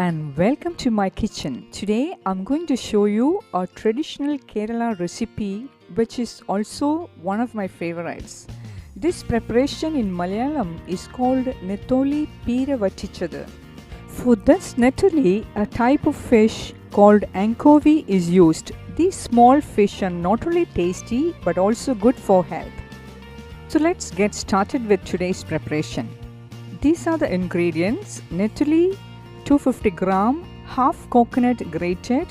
and welcome to my kitchen. Today I'm going to show you a traditional Kerala recipe which is also one of my favorites. This preparation in Malayalam is called Netholi Peera Vattichathu. For this Netholi, a type of fish called Anchovies is used. These small fish are not only tasty but also good for health. So let's get started with today's preparation. These are the ingredients: Netholi 250 gram, half coconut grated,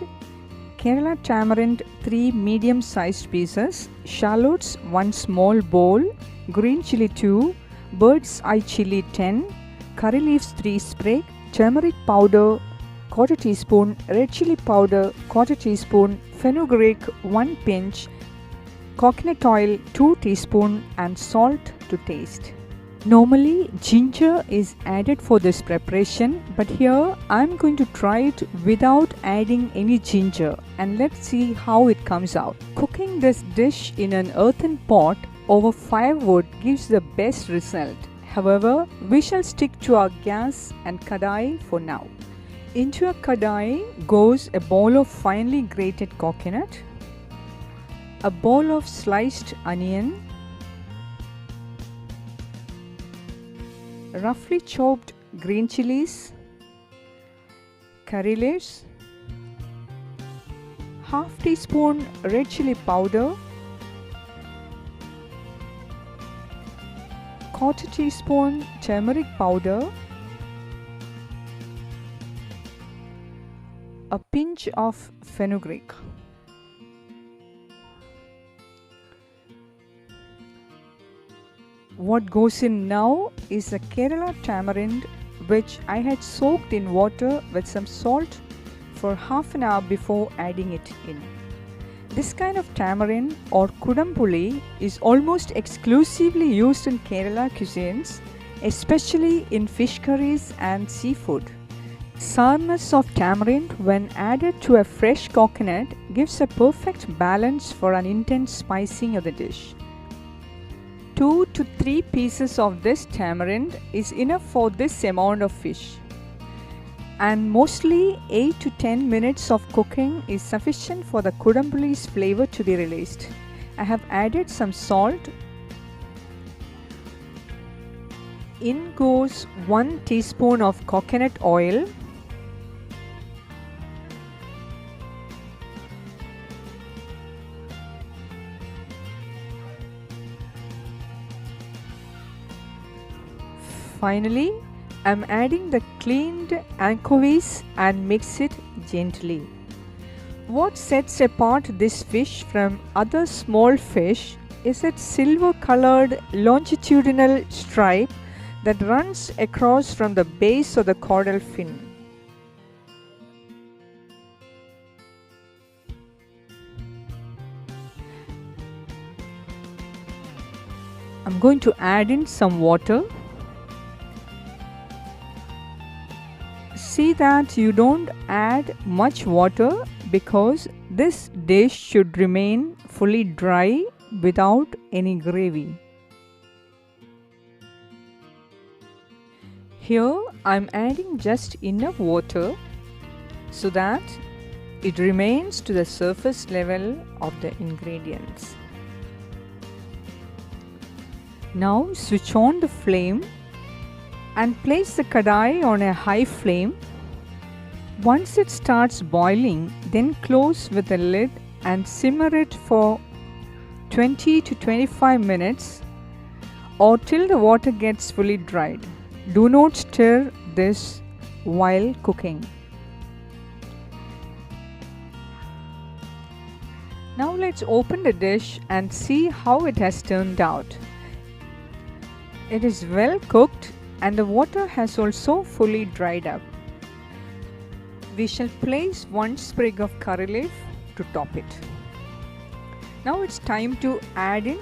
Kerala tamarind 3 medium sized pieces, shallots 1 small bowl, green chilli 2, bird's eye chilli 10, curry leaves 3 sprig, turmeric powder 1/4 teaspoon, red chilli powder 1/4 teaspoon, fenugreek 1 pinch, coconut oil 2 teaspoon and salt to taste. Normally ginger is added for this preparation, but here I am going to try it without adding any ginger, and let's see how it comes out. Cooking this dish in an earthen pot over firewood gives the best result. However, we shall stick to our gas and kadai for now. Into a kadai goes a bowl of finely grated coconut, a bowl of sliced onion, roughly chopped green chilies, curry leaves, half teaspoon red chilli powder, 1/4 teaspoon turmeric powder, a pinch of fenugreek. What goes in now is a Kerala tamarind, which I had soaked in water with some salt for half an hour before adding it in. This kind of tamarind or kudampuli is almost exclusively used in Kerala cuisines, especially in fish curries and seafood. Sourness of tamarind when added to a fresh coconut gives a perfect balance for an intense spicing of the dish. 2 to 3 pieces of this tamarind is enough for this amount of fish, and mostly 8 to 10 minutes of cooking is sufficient for the kudampuli's flavor to be released. I have added some salt. In goes 1 teaspoon of coconut oil, finally, I am adding the cleaned anchovies and mix it gently. What sets apart this fish from other small fish is its silver colored longitudinal stripe that runs across from the base of the caudal fin. I'm going to add in some water. See that you don't add much water because this dish should remain fully dry without any gravy. Here I am adding just enough water so that it remains to the surface level of the ingredients. Now switch on the flame and place the kadai on a high flame. Once it starts boiling, then close with the lid and simmer it for 20 to 25 minutes or till the water gets fully dried. Do not stir this while cooking. Now let's open the dish and see how it has turned out. It is well cooked and the water has also fully dried up. We shall place 1 sprig of curry leaf to top it. Now it's time to add in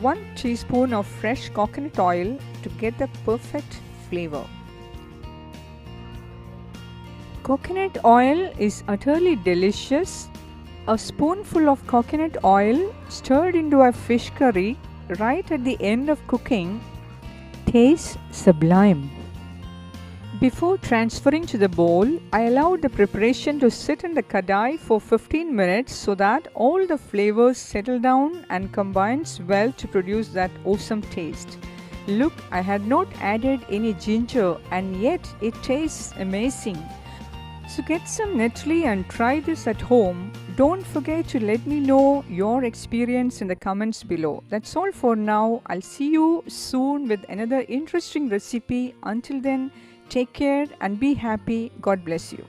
1 teaspoon of fresh coconut oil to get the perfect flavor. Coconut oil is utterly delicious. A spoonful of coconut oil stirred into a fish curry right at the end of cooking tastes sublime. Before transferring to the bowl, I allowed the preparation to sit in the kadai for 15 minutes so that all the flavors settle down and combines well to produce that awesome taste. Look, I had not added any ginger and yet it tastes amazing. So get some Netholi and try this at home. Don't forget to let me know your experience in the comments below. That's all for now. I'll see you soon with another interesting recipe. Until then, take care and be happy. God bless you.